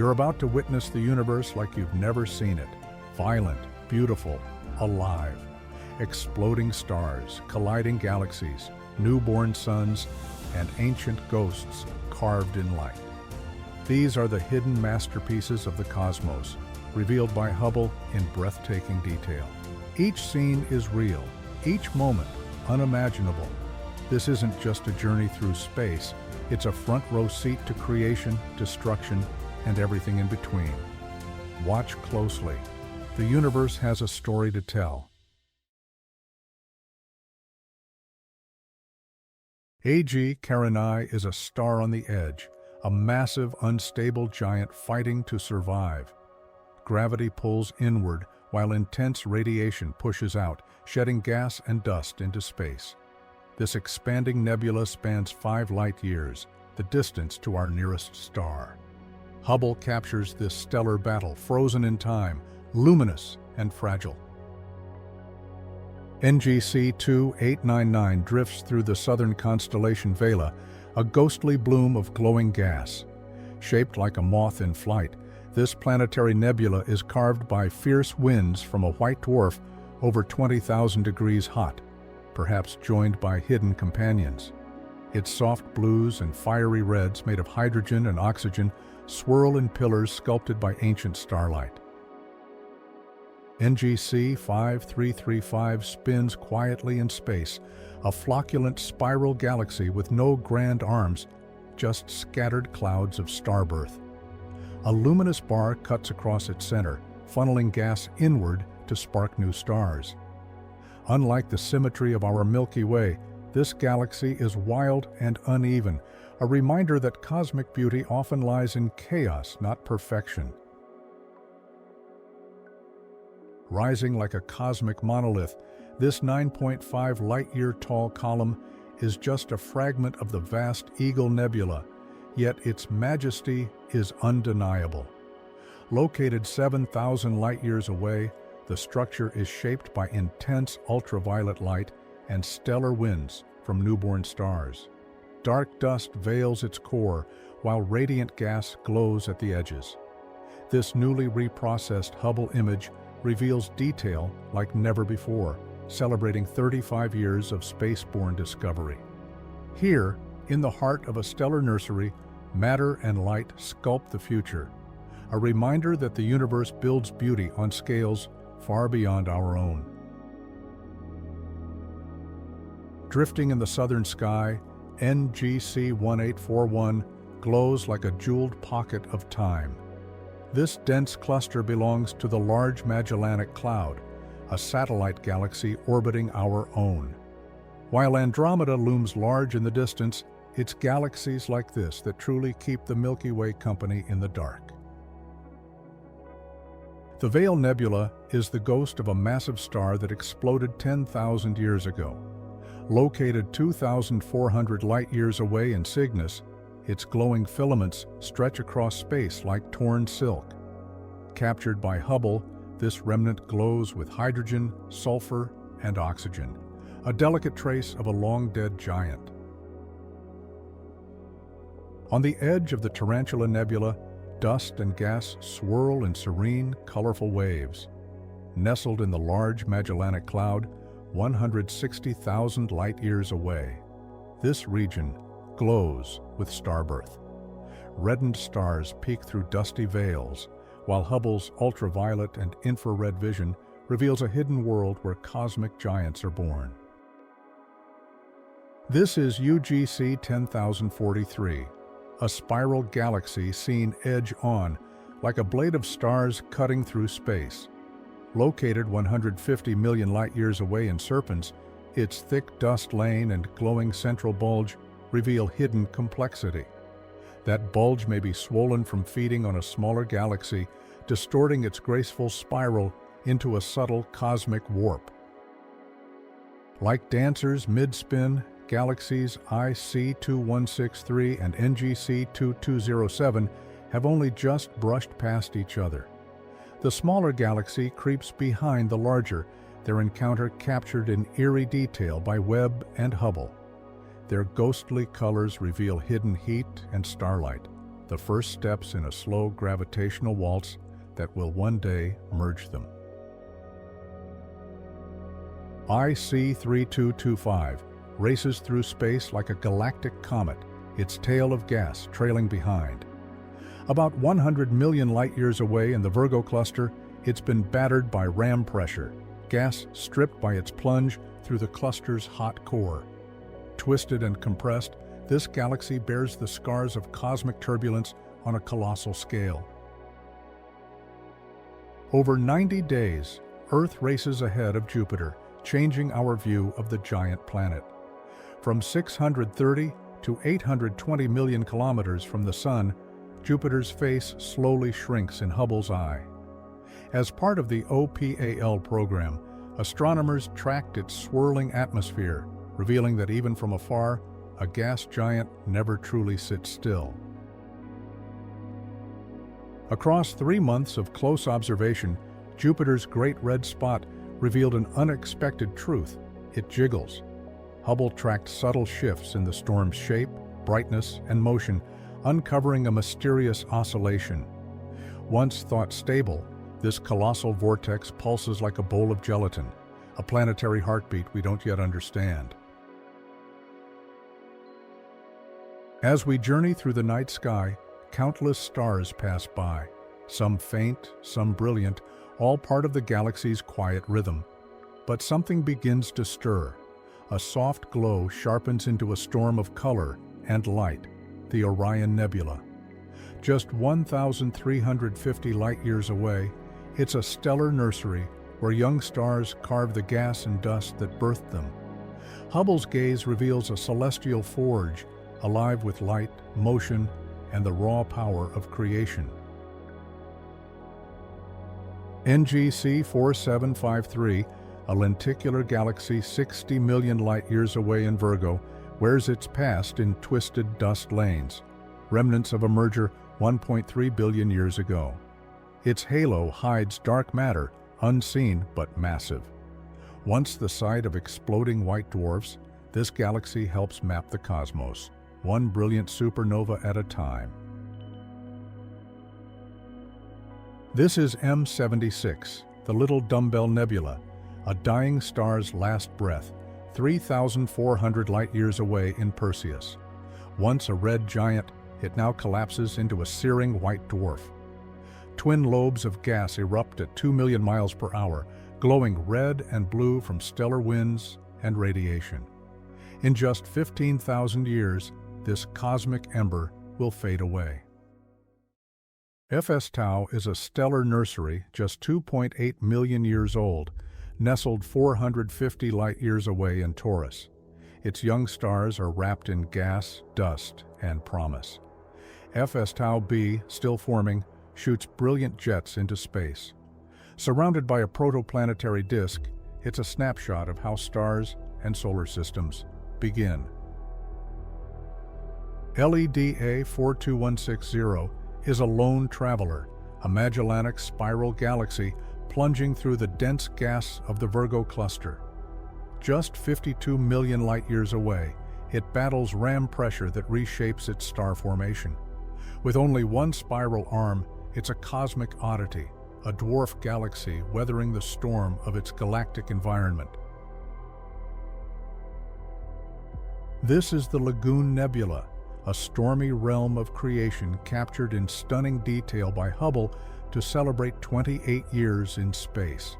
You're about to witness the universe like you've never seen it. Violent, beautiful, alive. Exploding stars, colliding galaxies, newborn suns, and ancient ghosts carved in light. These are the hidden masterpieces of the cosmos, revealed by Hubble in breathtaking detail. Each scene is real, each moment unimaginable. This isn't just a journey through space, it's a front-row seat to creation, destruction, and everything in between. Watch closely. The universe has a story to tell. A.G. Carinae is a star on the edge, a massive, unstable giant fighting to survive. Gravity pulls inward while intense radiation pushes out, shedding gas and dust into space. This expanding nebula spans 5 light-years, the distance to our nearest star. Hubble captures this stellar battle, frozen in time, luminous and fragile. NGC 2899 drifts through the southern constellation Vela, a ghostly bloom of glowing gas. Shaped like a moth in flight, this planetary nebula is carved by fierce winds from a white dwarf over 20,000 degrees hot, perhaps joined by hidden companions. Its soft blues and fiery reds made of hydrogen and oxygen swirl in pillars sculpted by ancient starlight. NGC 5335 spins quietly in space, a flocculent spiral galaxy with no grand arms, just scattered clouds of starbirth. A luminous bar cuts across its center, funneling gas inward to spark new stars. Unlike the symmetry of our Milky Way, this galaxy is wild and uneven, a reminder that cosmic beauty often lies in chaos, not perfection. Rising like a cosmic monolith, this 9.5 light-year tall column is just a fragment of the vast Eagle Nebula, yet its majesty is undeniable. Located 7,000 light-years away, the structure is shaped by intense ultraviolet light and stellar winds from newborn stars. Dark dust veils its core, while radiant gas glows at the edges. This newly reprocessed Hubble image reveals detail like never before, celebrating 35 years of spaceborne discovery. Here, in the heart of a stellar nursery, matter and light sculpt the future, a reminder that the universe builds beauty on scales far beyond our own. Drifting in the southern sky, NGC 1841 glows like a jeweled pocket of time. This dense cluster belongs to the Large Magellanic Cloud, a satellite galaxy orbiting our own. While Andromeda looms large in the distance, it's galaxies like this that truly keep the Milky Way company in the dark. The Veil Nebula is the ghost of a massive star that exploded 10,000 years ago. Located 2,400 light-years away in Cygnus, its glowing filaments stretch across space like torn silk. Captured by Hubble, this remnant glows with hydrogen, sulfur, and oxygen, a delicate trace of a long-dead giant. On the edge of the Tarantula Nebula, dust and gas swirl in serene, colorful waves. Nestled in the Large Magellanic Cloud, 160,000 light-years away, this region glows with starbirth. Reddened stars peek through dusty veils, while Hubble's ultraviolet and infrared vision reveals a hidden world where cosmic giants are born. This is UGC 10043, a spiral galaxy seen edge-on, like a blade of stars cutting through space. Located 150 million light-years away in Serpens, its thick dust lane and glowing central bulge reveal hidden complexity. That bulge may be swollen from feeding on a smaller galaxy, distorting its graceful spiral into a subtle cosmic warp. Like dancers mid-spin, galaxies IC2163 and NGC 2207 have only just brushed past each other. The smaller galaxy creeps behind the larger, their encounter captured in eerie detail by Webb and Hubble. Their ghostly colors reveal hidden heat and starlight, the first steps in a slow gravitational waltz that will one day merge them. IC 3225 races through space like a galactic comet, its tail of gas trailing behind. About 100 million light-years away in the Virgo cluster, it's been battered by ram pressure, gas stripped by its plunge through the cluster's hot core. Twisted and compressed, this galaxy bears the scars of cosmic turbulence on a colossal scale. Over 90 days, Earth races ahead of Jupiter, changing our view of the giant planet. From 630 to 820 million kilometers from the Sun, Jupiter's face slowly shrinks in Hubble's eye. As part of the OPAL program, astronomers tracked its swirling atmosphere, revealing that even from afar, a gas giant never truly sits still. Across 3 months of close observation, Jupiter's Great Red Spot revealed an unexpected truth: it jiggles. Hubble tracked subtle shifts in the storm's shape, brightness, and motion, uncovering a mysterious oscillation. Once thought stable, this colossal vortex pulses like a bowl of gelatin, a planetary heartbeat we don't yet understand. As we journey through the night sky, countless stars pass by, some faint, some brilliant, all part of the galaxy's quiet rhythm. But something begins to stir. A soft glow sharpens into a storm of color and light, the Orion Nebula. Just 1,350 light-years away, it's a stellar nursery where young stars carve the gas and dust that birthed them. Hubble's gaze reveals a celestial forge, alive with light, motion, and the raw power of creation. NGC 4753, a lenticular galaxy 60 million light-years away in Virgo, wears its past in twisted dust lanes, remnants of a merger 1.3 billion years ago. Its halo hides dark matter, unseen but massive. Once the site of exploding white dwarfs, this galaxy helps map the cosmos, one brilliant supernova at a time. This is M76, the Little Dumbbell Nebula, a dying star's last breath, 3,400 light-years away in Perseus. Once a red giant, it now collapses into a searing white dwarf. Twin lobes of gas erupt at 2 million miles per hour, glowing red and blue from stellar winds and radiation. In just 15,000 years, this cosmic ember will fade away. FS Tau is a stellar nursery just 2.8 million years old, nestled 450 light-years away in Taurus. Its young stars are wrapped in gas, dust, and promise. FS Tau b, still forming, shoots brilliant jets into space. Surrounded by a protoplanetary disk, it's a snapshot of how stars and solar systems begin. LEDA 42160 is a lone traveler, a Magellanic spiral galaxy plunging through the dense gas of the Virgo cluster. Just 52 million light-years away, it battles ram pressure that reshapes its star formation. With only one spiral arm, it's a cosmic oddity, a dwarf galaxy weathering the storm of its galactic environment. This is the Lagoon Nebula, a stormy realm of creation captured in stunning detail by Hubble to celebrate 28 years in space.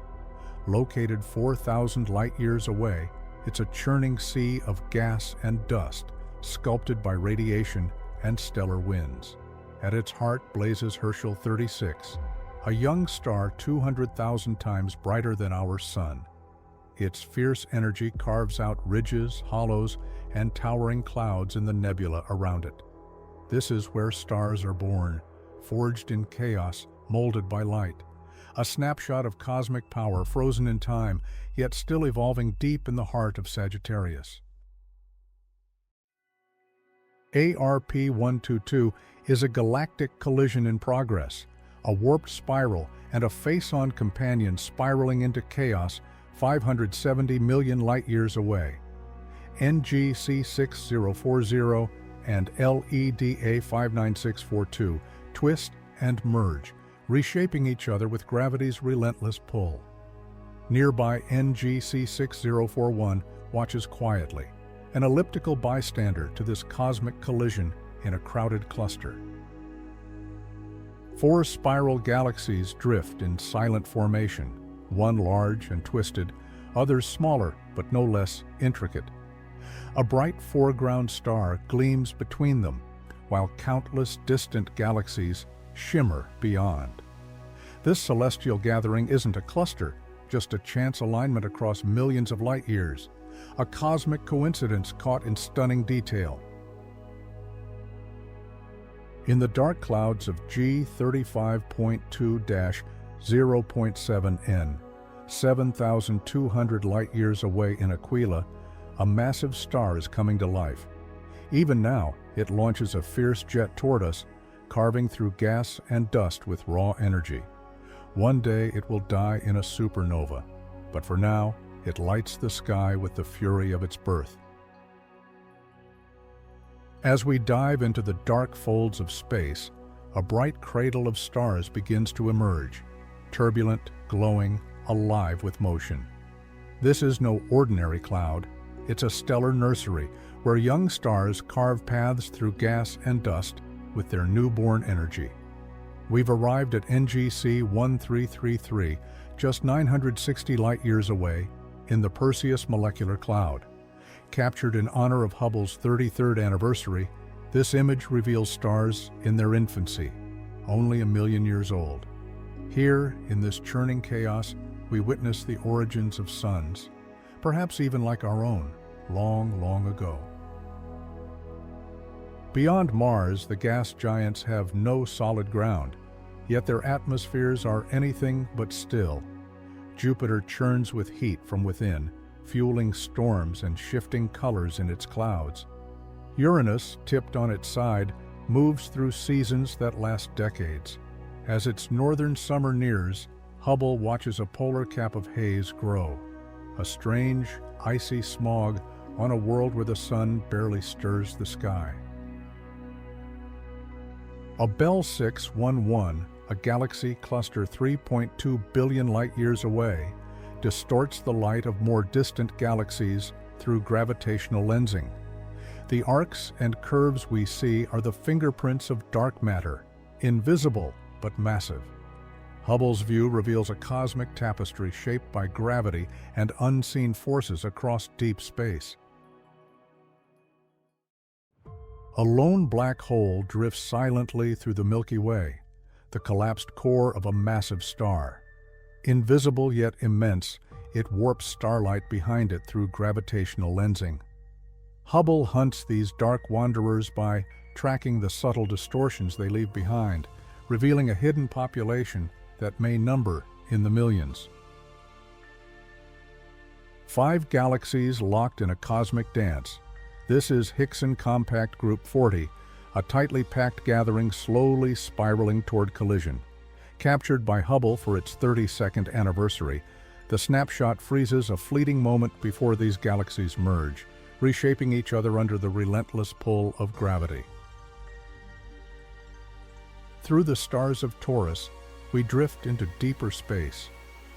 Located 4,000 light-years away, it's a churning sea of gas and dust, sculpted by radiation and stellar winds. At its heart blazes Herschel 36, a young star 200,000 times brighter than our Sun. Its fierce energy carves out ridges, hollows, and towering clouds in the nebula around it. This is where stars are born, forged in chaos, molded by light. A snapshot of cosmic power frozen in time, yet still evolving deep in the heart of Sagittarius. ARP 122 is a galactic collision in progress, a warped spiral and a face-on companion spiraling into chaos 570 million light-years away. NGC 6040 and LEDA 59642 twist and merge, reshaping each other with gravity's relentless pull. Nearby NGC 6041 watches quietly, an elliptical bystander to this cosmic collision in a crowded cluster. 4 spiral galaxies drift in silent formation, one large and twisted, others smaller but no less intricate. A bright foreground star gleams between them, while countless distant galaxies shimmer beyond. This celestial gathering isn't a cluster, just a chance alignment across millions of light years, a cosmic coincidence caught in stunning detail. In the dark clouds of G35.2-0.7 N, 7,200 light-years away in Aquila, a massive star is coming to life. Even now, it launches a fierce jet toward us, carving through gas and dust with raw energy. One day it will die in a supernova, but for now, it lights the sky with the fury of its birth. As we dive into the dark folds of space, a bright cradle of stars begins to emerge, turbulent, glowing, alive with motion. This is no ordinary cloud. It's a stellar nursery where young stars carve paths through gas and dust with their newborn energy. We've arrived at NGC 1333, just 960 light-years away, in the Perseus molecular cloud. Captured in honor of Hubble's 33rd anniversary, this image reveals stars in their infancy, only 1,000,000 years old. Here, in this churning chaos, we witness the origins of suns, perhaps even like our own, long, long ago. Beyond Mars, the gas giants have no solid ground, yet their atmospheres are anything but still. Jupiter churns with heat from within, fueling storms and shifting colors in its clouds. Uranus, tipped on its side, moves through seasons that last decades. As its northern summer nears, Hubble watches a polar cap of haze grow, a strange, icy smog on a world where the sun barely stirs the sky. A Bell 611, a galaxy cluster 3.2 billion light-years away, distorts the light of more distant galaxies through gravitational lensing. The arcs and curves we see are the fingerprints of dark matter, invisible but massive. Hubble's view reveals a cosmic tapestry shaped by gravity and unseen forces across deep space. A lone black hole drifts silently through the Milky Way, the collapsed core of a massive star. Invisible yet immense, it warps starlight behind it through gravitational lensing. Hubble hunts these dark wanderers by tracking the subtle distortions they leave behind, revealing a hidden population that may number in the millions. 5 galaxies locked in a cosmic dance. This is Hickson Compact Group 40, a tightly packed gathering slowly spiraling toward collision. Captured by Hubble for its 32nd anniversary, the snapshot freezes a fleeting moment before these galaxies merge, reshaping each other under the relentless pull of gravity. Through the stars of Taurus, we drift into deeper space,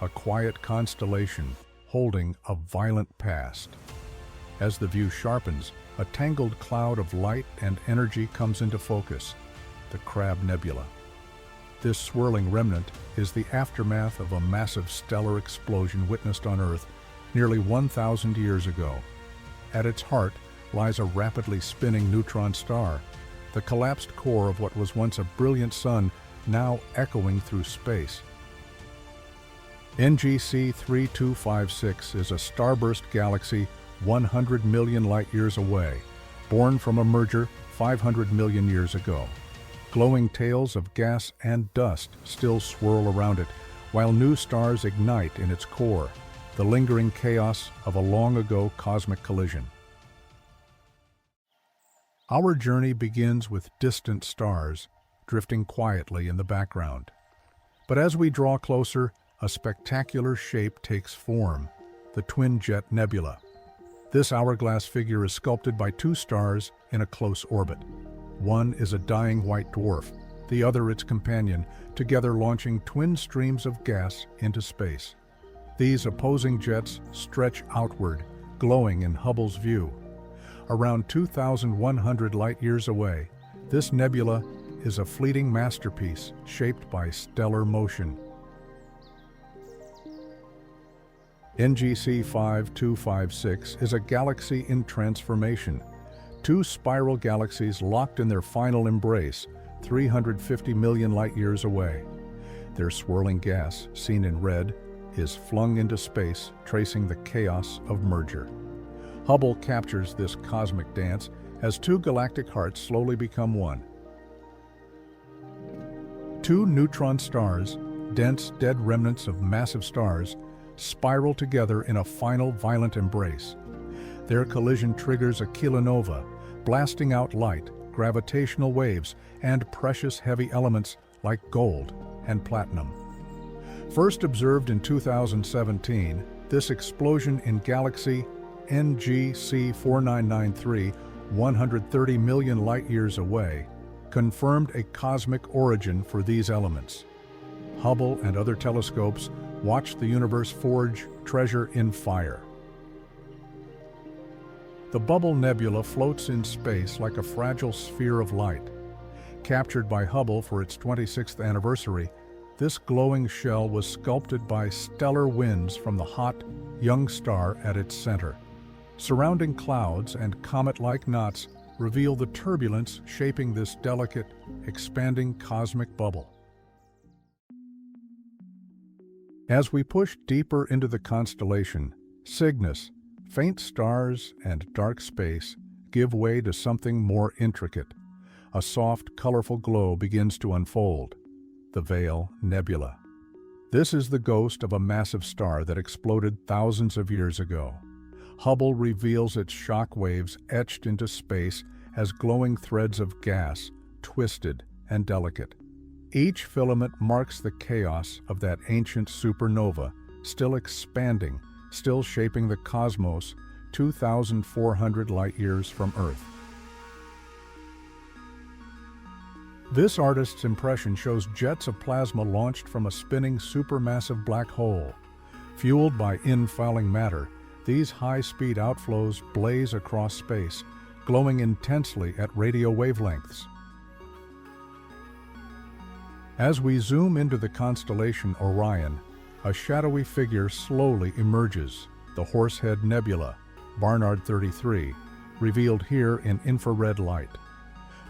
a quiet constellation holding a violent past. As the view sharpens, a tangled cloud of light and energy comes into focus, the Crab Nebula. This swirling remnant is the aftermath of a massive stellar explosion witnessed on Earth nearly 1,000 years ago. At its heart lies a rapidly spinning neutron star, the collapsed core of what was once a brilliant sun now echoing through space. NGC 3256 is a starburst galaxy 100 million light-years away, born from a merger 500 million years ago. Glowing tails of gas and dust still swirl around it, while new stars ignite in its core, the lingering chaos of a long-ago cosmic collision. Our journey begins with distant stars, drifting quietly in the background. But as we draw closer, a spectacular shape takes form, the Twin Jet Nebula. This hourglass figure is sculpted by two stars in a close orbit. One is a dying white dwarf, the other its companion, together launching twin streams of gas into space. These opposing jets stretch outward, glowing in Hubble's view. Around 2,100 light-years away, this nebula is a fleeting masterpiece shaped by stellar motion. NGC 5256 is a galaxy in transformation. Two spiral galaxies locked in their final embrace, 350 million light-years away. Their swirling gas, seen in red, is flung into space, tracing the chaos of merger. Hubble captures this cosmic dance as two galactic hearts slowly become one. Two neutron stars, dense dead remnants of massive stars, spiral together in a final violent embrace. Their collision triggers a kilonova, blasting out light, gravitational waves, and precious heavy elements like gold and platinum. First observed in 2017, this explosion in galaxy NGC 4993, 130 million light-years away, confirmed a cosmic origin for these elements. Hubble and other telescopes watched the universe forge treasure in fire. The Bubble Nebula floats in space like a fragile sphere of light. Captured by Hubble for its 26th anniversary, this glowing shell was sculpted by stellar winds from the hot, young star at its center. Surrounding clouds and comet-like knots reveal the turbulence shaping this delicate, expanding cosmic bubble. As we push deeper into the constellation, Cygnus, faint stars and dark space give way to something more intricate. A soft, colorful glow begins to unfold. The Veil Nebula. This is the ghost of a massive star that exploded thousands of years ago. Hubble reveals its shock waves etched into space as glowing threads of gas, twisted and delicate. Each filament marks the chaos of that ancient supernova, still expanding, still shaping the cosmos 2,400 light-years from Earth. This artist's impression shows jets of plasma launched from a spinning supermassive black hole. Fueled by infalling matter, these high-speed outflows blaze across space, glowing intensely at radio wavelengths. As we zoom into the constellation Orion, a shadowy figure slowly emerges, the Horsehead Nebula, Barnard 33, revealed here in infrared light.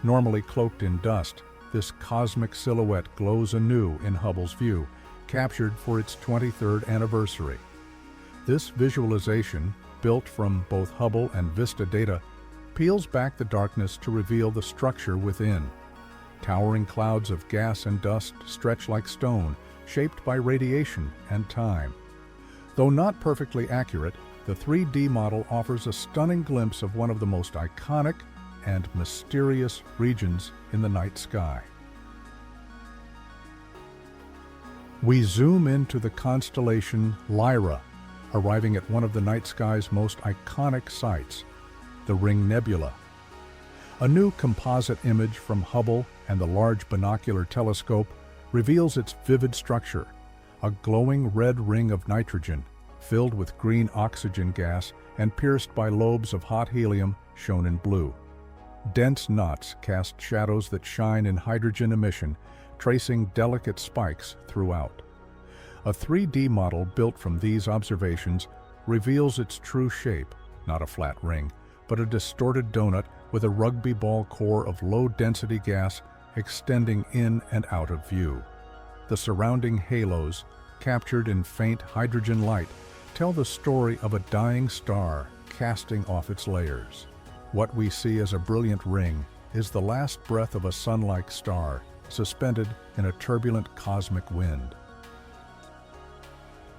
Normally cloaked in dust, this cosmic silhouette glows anew in Hubble's view, captured for its 23rd anniversary. This visualization, built from both Hubble and Vista data, peels back the darkness to reveal the structure within. Towering clouds of gas and dust stretch like stone, shaped by radiation and time. Though not perfectly accurate, the 3D model offers a stunning glimpse of one of the most iconic and mysterious regions in the night sky. We zoom into the constellation Lyra, arriving at one of the night sky's most iconic sights, the Ring Nebula. A new composite image from Hubble and the Large Binocular Telescope reveals its vivid structure, a glowing red ring of nitrogen, filled with green oxygen gas and pierced by lobes of hot helium shown in blue. Dense knots cast shadows that shine in hydrogen emission, tracing delicate spikes throughout. A 3D model built from these observations reveals its true shape, not a flat ring, but a distorted donut with a rugby ball core of low-density gas extending in and out of view. The surrounding halos, captured in faint hydrogen light, tell the story of a dying star casting off its layers. What we see as a brilliant ring is the last breath of a sun-like star, suspended in a turbulent cosmic wind.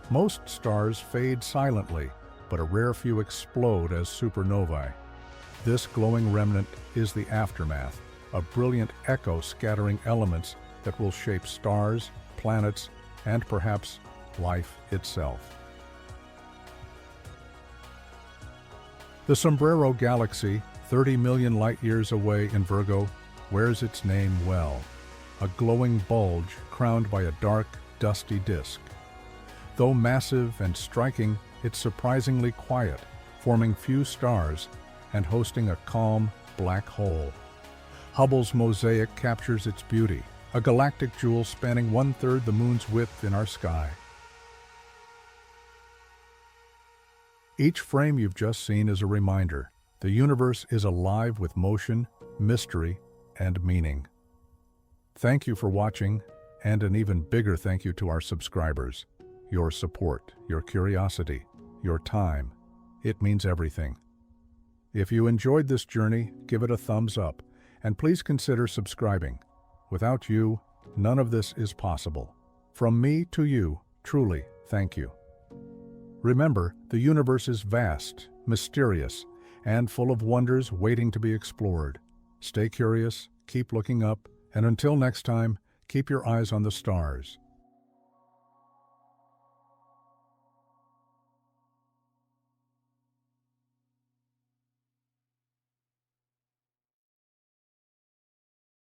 Most stars fade silently, but a rare few explode as supernovae. This glowing remnant is the aftermath, a brilliant echo scattering elements that will shape stars, planets, and perhaps life itself. The Sombrero Galaxy, 30 million light-years away in Virgo, wears its name well. A glowing bulge crowned by a dark, dusty disk. Though massive and striking, it's surprisingly quiet, forming few stars and hosting a calm, black hole. Hubble's mosaic captures its beauty, a galactic jewel spanning 1/3 the moon's width in our sky. Each frame you've just seen is a reminder. The universe is alive with motion, mystery, and meaning. Thank you for watching, and an even bigger thank you to our subscribers. Your support, your curiosity, your time, it means everything. If you enjoyed this journey, give it a thumbs up, and please consider subscribing. Without you, none of this is possible. From me to you, truly, thank you. Remember, the universe is vast, mysterious, and full of wonders waiting to be explored. Stay curious, keep looking up, and until next time, keep your eyes on the stars.